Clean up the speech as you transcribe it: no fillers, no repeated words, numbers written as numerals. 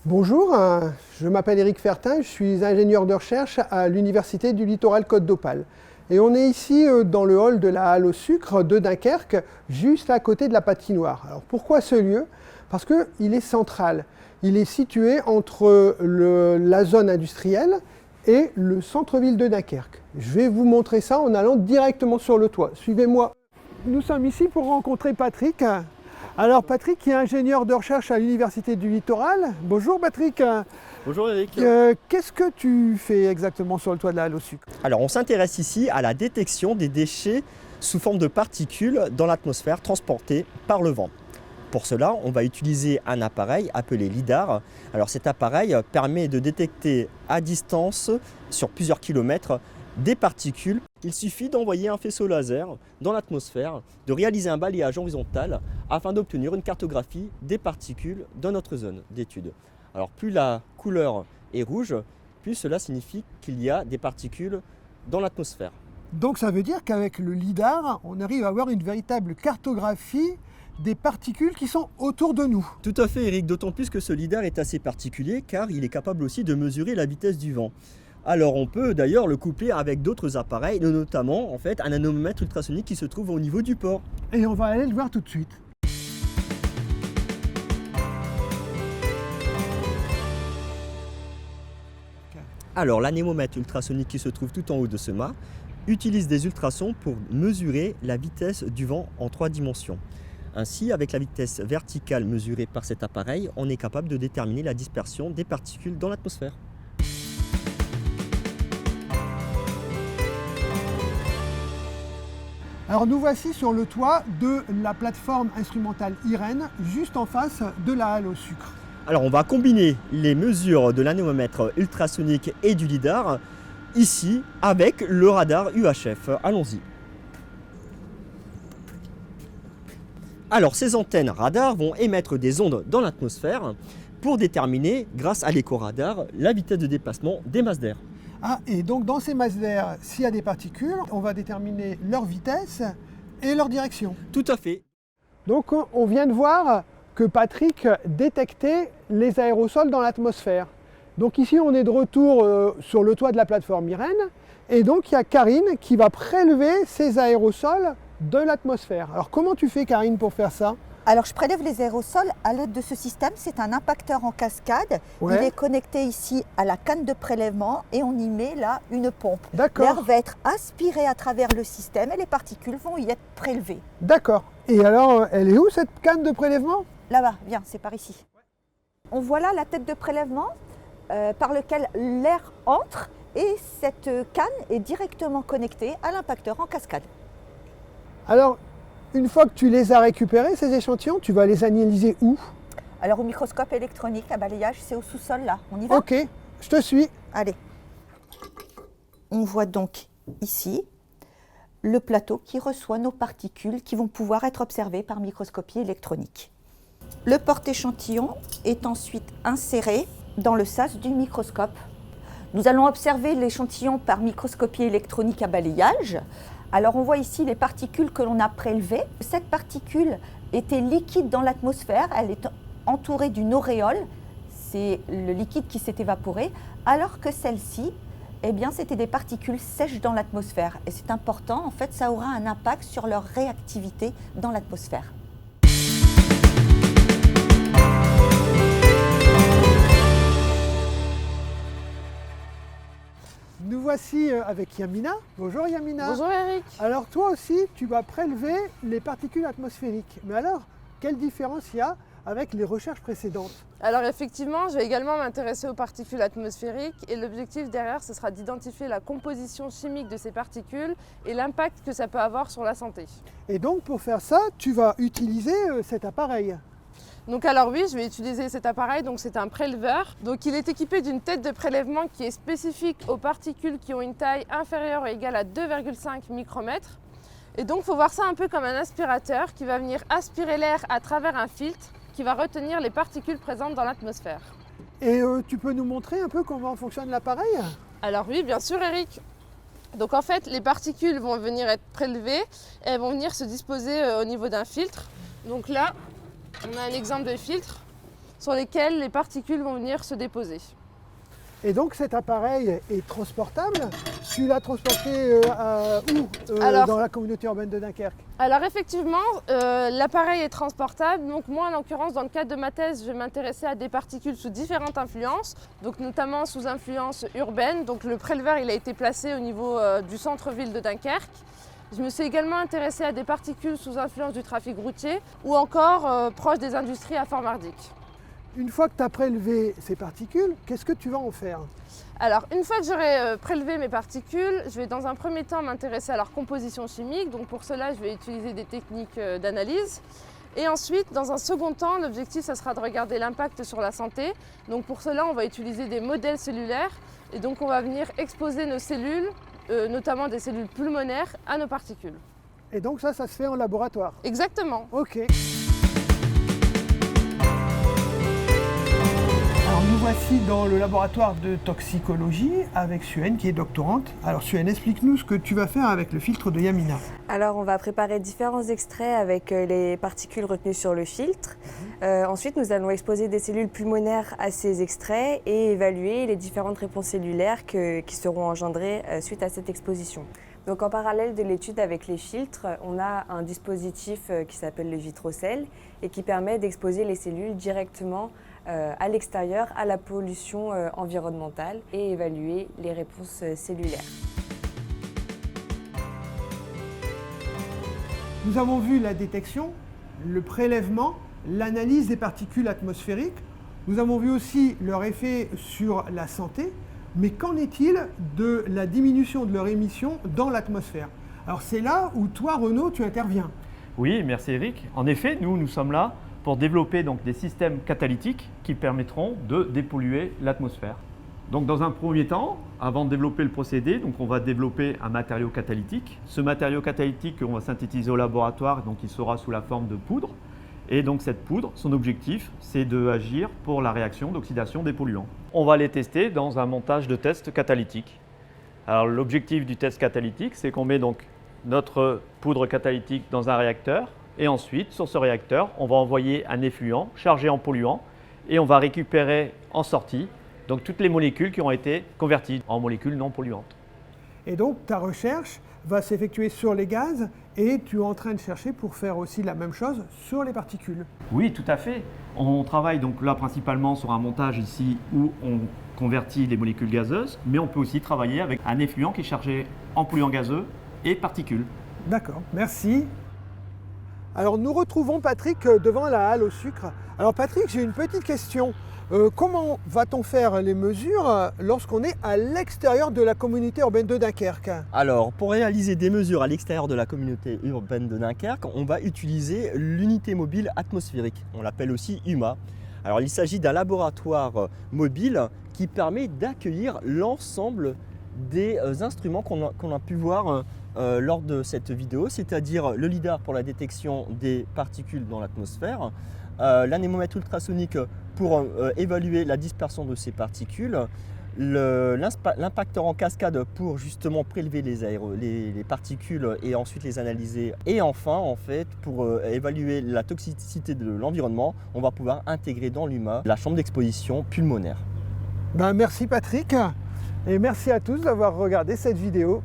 Bonjour, je m'appelle Éric Fertin, je suis ingénieur de recherche à l'Université du Littoral Côte d'Opale. Et on est ici dans le hall de la Halle au Sucre de Dunkerque, juste à côté de la patinoire. Alors pourquoi ce lieu? Parce qu'il est central. Il est situé entre la zone industrielle et le centre-ville de Dunkerque. Je vais vous montrer ça en allant directement sur le toit. Suivez-moi. Nous sommes ici pour rencontrer Patrick. Alors Patrick qui est ingénieur de recherche à l'Université du Littoral. Bonjour Patrick. Bonjour Eric. Qu'est-ce que tu fais exactement sur le toit de la Halle au Sucre? Alors on s'intéresse ici à la détection des déchets sous forme de particules dans l'atmosphère transportées par le vent. Pour cela, on va utiliser un appareil appelé LIDAR. Alors cet appareil permet de détecter à distance, sur plusieurs kilomètres, des particules. Il suffit d'envoyer un faisceau laser dans l'atmosphère, de réaliser un balayage horizontal afin d'obtenir une cartographie des particules dans notre zone d'étude. Alors plus la couleur est rouge, plus cela signifie qu'il y a des particules dans l'atmosphère. Donc ça veut dire qu'avec le LIDAR, on arrive à avoir une véritable cartographie des particules qui sont autour de nous. Tout à fait Eric, d'autant plus que ce LIDAR est assez particulier car il est capable aussi de mesurer la vitesse du vent. Alors on peut d'ailleurs le coupler avec d'autres appareils, notamment en fait un anémomètre ultrasonique qui se trouve au niveau du port. Et on va aller le voir tout de suite. Alors l'anémomètre ultrasonique qui se trouve tout en haut de ce mât utilise des ultrasons pour mesurer la vitesse du vent en 3 dimensions. Ainsi, avec la vitesse verticale mesurée par cet appareil, on est capable de déterminer la dispersion des particules dans l'atmosphère. Alors nous voici sur le toit de la plateforme instrumentale IREN, juste en face de la Halle au Sucre. Alors on va combiner les mesures de l'anémomètre ultrasonique et du LIDAR ici avec le radar UHF. Allons-y. Alors ces antennes radar vont émettre des ondes dans l'atmosphère pour déterminer, grâce à l'éco-radar, la vitesse de déplacement des masses d'air. Ah, et donc dans ces masses d'air, s'il y a des particules, on va déterminer leur vitesse et leur direction. Tout à fait. Donc on vient de voir que Patrick détectait les aérosols dans l'atmosphère. Donc ici on est de retour sur le toit de la plateforme IREN et donc il y a Karine qui va prélever ces aérosols de l'atmosphère. Alors comment tu fais Karine pour faire ça? Alors je prélève les aérosols à l'aide de ce système, c'est un impacteur en cascade. Ouais. Il est connecté ici à la canne de prélèvement et on y met là une pompe. D'accord. L'air va être aspiré à travers le système et les particules vont y être prélevées. D'accord. Et alors elle est où cette canne de prélèvement? Là-bas, viens, c'est par ici. On voit là la tête de prélèvement par lequel l'air entre et cette canne est directement connectée à l'impacteur en cascade. Alors, une fois que tu les as récupérés, ces échantillons, tu vas les analyser où? Alors au microscope électronique à balayage, c'est au sous-sol là. On y va? Ok, je te suis. Allez. On voit donc ici le plateau qui reçoit nos particules qui vont pouvoir être observées par microscopie électronique. Le porte-échantillon est ensuite inséré dans le sas du microscope. Nous allons observer l'échantillon par microscopie électronique à balayage. Alors on voit ici les particules que l'on a prélevées. Cette particule était liquide dans l'atmosphère, elle est entourée d'une auréole, c'est le liquide qui s'est évaporé, alors que celle-ci, eh bien, c'était des particules sèches dans l'atmosphère. Et c'est important, en fait, ça aura un impact sur leur réactivité dans l'atmosphère. Nous voici avec Yamina. Bonjour Yamina. Bonjour Eric. Alors toi aussi, tu vas prélever les particules atmosphériques. Mais alors, quelle différence il y a avec les recherches précédentes? Alors effectivement, je vais également m'intéresser aux particules atmosphériques et l'objectif derrière, ce sera d'identifier la composition chimique de ces particules et l'impact que ça peut avoir sur la santé. Et donc pour faire ça, tu vas utiliser cet appareil. Donc alors oui, je vais utiliser cet appareil, donc c'est un préleveur. Donc il est équipé d'une tête de prélèvement qui est spécifique aux particules qui ont une taille inférieure ou égale à 2,5 micromètres. Et donc il faut voir ça un peu comme un aspirateur qui va venir aspirer l'air à travers un filtre qui va retenir les particules présentes dans l'atmosphère. Et tu peux nous montrer un peu comment fonctionne l'appareil? Alors oui, bien sûr Eric. Donc en fait, les particules vont venir être prélevées et elles vont venir se disposer au niveau d'un filtre. Donc là, on a un exemple de filtre. sur lesquels les particules vont venir se déposer. Et donc cet appareil est transportable. Tu l'as transporté où dans la communauté urbaine de Dunkerque? Alors effectivement, l'appareil est transportable. Donc moi, en l'occurrence, dans le cadre de ma thèse, je vais m'intéresser à des particules sous différentes influences, donc notamment sous influence urbaine. Donc le préleveur, il a été placé au niveau du centre-ville de Dunkerque. Je me suis également intéressée à des particules sous influence du trafic routier ou encore proche des industries à Fort-Mardic. Une fois que tu as prélevé ces particules, qu'est-ce que tu vas en faire? Alors, une fois que j'aurai prélevé mes particules, je vais dans un premier temps m'intéresser à leur composition chimique. Donc pour cela, je vais utiliser des techniques d'analyse. Et ensuite, dans un second temps, l'objectif, ça sera de regarder l'impact sur la santé. Donc pour cela, on va utiliser des modèles cellulaires. Et donc on va venir exposer nos cellules, notamment des cellules pulmonaires, à nos particules. Et donc ça se fait en laboratoire? Exactement. Ok. Nous voici dans le laboratoire de toxicologie avec Suène qui est doctorante. Alors Suène, explique-nous ce que tu vas faire avec le filtre de Yamina. Alors on va préparer différents extraits avec les particules retenues sur le filtre. Ensuite nous allons exposer des cellules pulmonaires à ces extraits et évaluer les différentes réponses cellulaires qui seront engendrées suite à cette exposition. Donc en parallèle de l'étude avec les filtres, on a un dispositif qui s'appelle le Vitrocell et qui permet d'exposer les cellules directement à l'extérieur à la pollution environnementale et évaluer les réponses cellulaires. Nous avons vu la détection, le prélèvement, l'analyse des particules atmosphériques. Nous avons vu aussi leur effet sur la santé. Mais qu'en est-il de la diminution de leur émission dans l'atmosphère? Alors c'est là où toi, Renaud, tu interviens. Oui, merci Eric. En effet, nous sommes là pour développer donc des systèmes catalytiques qui permettront de dépolluer l'atmosphère. Donc dans un premier temps, avant de développer le procédé, donc on va développer un matériau catalytique. Ce matériau catalytique, on va synthétiser au laboratoire, donc il sera sous la forme de poudre. Et donc cette poudre, son objectif, c'est d'agir pour la réaction d'oxydation des polluants. On va les tester dans un montage de test catalytique. Alors l'objectif du test catalytique, c'est qu'on met donc notre poudre catalytique dans un réacteur et ensuite, sur ce réacteur, on va envoyer un effluent chargé en polluant et on va récupérer en sortie donc toutes les molécules qui ont été converties en molécules non polluantes. Et donc ta recherche va s'effectuer sur les gaz et tu es en train de chercher pour faire aussi la même chose sur les particules. Oui, tout à fait. On travaille donc là principalement sur un montage ici où on convertit les molécules gazeuses, mais on peut aussi travailler avec un effluent qui est chargé en polluants gazeux et particules. D'accord, merci. Alors nous retrouvons Patrick devant la halle au sucre. Alors Patrick, j'ai une petite question. Comment va-t-on faire les mesures lorsqu'on est à l'extérieur de la communauté urbaine de Dunkerque? Alors, pour réaliser des mesures à l'extérieur de la communauté urbaine de Dunkerque, on va utiliser l'unité mobile atmosphérique. On l'appelle aussi UMA. Alors, il s'agit d'un laboratoire mobile qui permet d'accueillir l'ensemble des instruments qu'on a pu voir lors de cette vidéo, c'est-à-dire le lidar pour la détection des particules dans l'atmosphère, l'anémomètre ultrasonique pour évaluer la dispersion de ces particules, l'impacteur en cascade pour justement prélever les particules et ensuite les analyser. Et enfin, en fait, pour évaluer la toxicité de l'environnement, on va pouvoir intégrer dans l'UMA la chambre d'exposition pulmonaire. Merci Patrick et merci à tous d'avoir regardé cette vidéo.